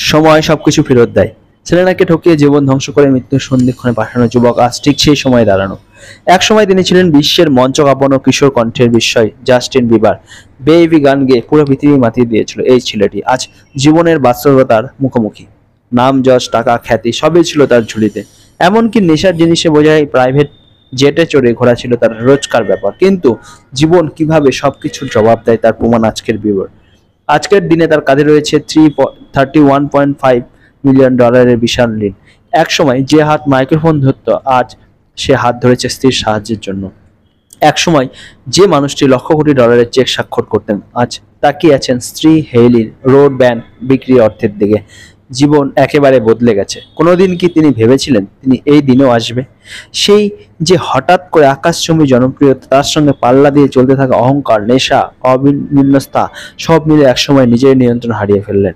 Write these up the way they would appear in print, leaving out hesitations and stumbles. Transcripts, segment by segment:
সময় সবকিছু ফেরত দেয়। সেলেনাকে ঠকিয়ে জীবন ধ্বংস করে মৃত্যুর সন্ধিক্ষণে পাঠানো যুবক আজ ঠিক সেই সময় দাঁড়ানো। এক সময় তিনি ছিলেন বিশ্বের মঞ্চ কাঁপানো কিশোর কণ্ঠের বিস্ময় জাস্টিন বিবার। বেবি গান গেয়ে পুরো পৃথিবী মাতিয়ে দিয়েছিল এই ছেলেটি আজ জীবনের বাস্তবতার মুখোমুখি। নাম, যশ, টাকা, খ্যাতি সবই ছিল তার ঝুলিতে। এমনকি নেশার জিনিসে বোঝাই প্রাইভেট জেটে চড়ে ঘোরা ছিল তার রোজকার ব্যাপার। কিন্তু জীবন কিভাবে সবকিছুর জবাব দেয় তার প্রমাণ আজকের বিবর। আজকের দিনে তার কাঁধে রয়েছে $31.5 মিলিয়ন বিশাল ঋণ। একসময় যে হাত মাইক্রোফোন ধরত, আজ সে হাত ধরেছে স্ত্রীর সাহায্যের জন্য। একসময় যে মানুষটি $1,00,00,000 চেক স্বাক্ষর করতেন, আজ তাকিয়ে আছেন স্ত্রী হেইলির রোড ব্যান্ড বিক্রি অর্থের দিকে। জীবন একেবারে বদলে গেছে। কোনোদিন কি তিনি ভেবেছিলেন তিনি এই দিনেও আসবে? সেই যে হঠাৎ করে আকাশচুম্বী জনপ্রিয়তা, তার সঙ্গে পাল্লা দিয়ে চলতে থাকা অহংকার, নেশা, অবিন্যস্তা সব মিলে একসময় নিজের নিয়ন্ত্রণ হারিয়ে ফেললেন।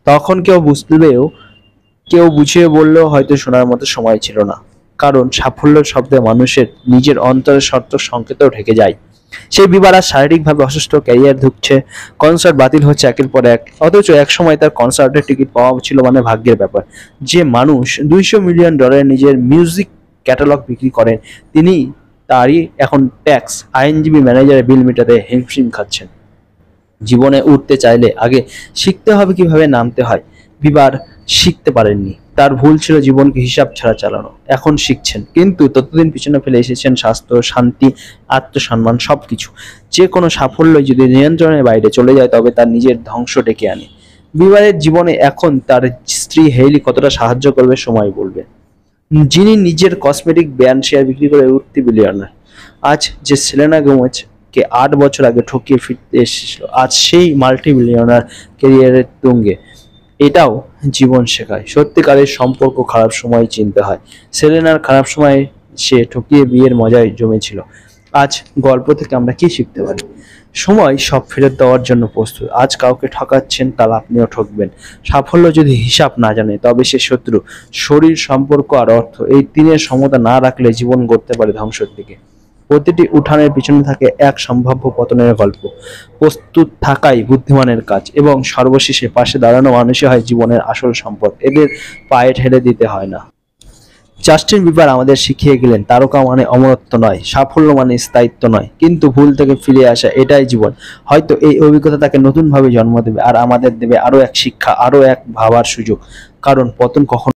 তখন কেউ বুঝিয়ে বললেও হয়তো শোনার মতো সময় ছিল না। কারণ সাফল্যের শব্দে মানুষের নিজের অন্তরের শর্ত সংকেতও ঢেকে যায়। সেই বিবার আজ শারীরিকভাবে অসুস্থ, ক্যারিয়ার ধুঁকছে, কনসার্ট বাতিল হচ্ছে একের পর এক। অথচ একসময় তার কনসার্টের টিকিট পাওয়া ছিল মানে ভাগ্যের ব্যাপার। যে মানুষ $200 মিলিয়ন নিজের মিউজিক ক্যাটালগ বিক্রি করেন, তিনি তারই এখন ট্যাক্স আইনজীবী ম্যানেজারের বিল মেটাতে হিমশিম খাচ্ছেন। জীবনে উঠতে চাইলে আগে শিখতে হবে কিভাবে নামতে হয়। বিবার শিখতে পারেননি, তার ভুল ছিল জীবনকে হিসাব ছাড়া চালানো। এখন শিখছেন, কিন্তু ততদিন পিছনে ফেলে এসেছেন স্বাস্থ্য, শান্তি, আত্মসম্মান সবকিছু। যে কোনো সাফল্য যদি নিয়ন্ত্রণের বাইরে চলে যায় তবে তার নিজের ধ্বংস ডেকে আনে। বিবারের জীবনে এখন তার স্ত্রী হেইলি কতটা সাহায্য করবে সময় বলবে। যিনি নিজের কসমেটিক ব্র্যান্ড শেয়ার বিক্রি করে উঠতি বিলিয়নার, আজ যে সেলেনা গোমেজ কে 8 বছর আগে ঠকিয়ে ফিরতে এসেছিল, আজ সেই মাল্টি বিলিয়নার ক্যারিয়ারের তুঙ্গে। এটাও জীবন শেখায় সত্যিকারের সম্পর্ক খারাপ সময় চিনতে হয়। সেলেনার খারাপ সময়ে সে ঠকিয়ে বিয়ের মজায় জমেছিল। আজ গল্প থেকে আমরা কি শিখতে পারি? সময় সব ফেরত দেওয়ার জন্য প্রস্তুত। আজ কাউকে ঠকাচ্ছেন, কাল আপনিও ঠকবেন। সাফল্য যদি হিসাব না জানে তবে সে শত্রু। শরীর, সম্পর্ক আর অর্থ, এই তিনের সমতা না রাখলে জীবন গড়তে পারে ধ্বংসের দিকে। প্রতিটি উঠানের পিছনে থাকে এক সম্ভাব্য পতনের গল্প। প্রস্তুত থাকাই বুদ্ধিমানের কাজ, এবং সর্বশেষে পাশে দাঁড়ানো মানুষই হয় জীবনের আসল সম্পদ। এদের পায়ে ঠেলে দিতে হয় না। জাস্টিন বিবার আমাদের শিখিয়ে গেলেন তারকা মানে অমরত্ব নয়, সাফল্য মানে স্থায়িত্ব নয়, কিন্তু ভুল থেকে ফিরে আসা এটাই জীবন। হয়তো এই অভিজ্ঞতা তাকে নতুনভাবে জন্ম দেবে, আর আমাদের দেবে আরো এক শিক্ষা, আরো এক ভাবার সুযোগ। কারণ পতন কখনো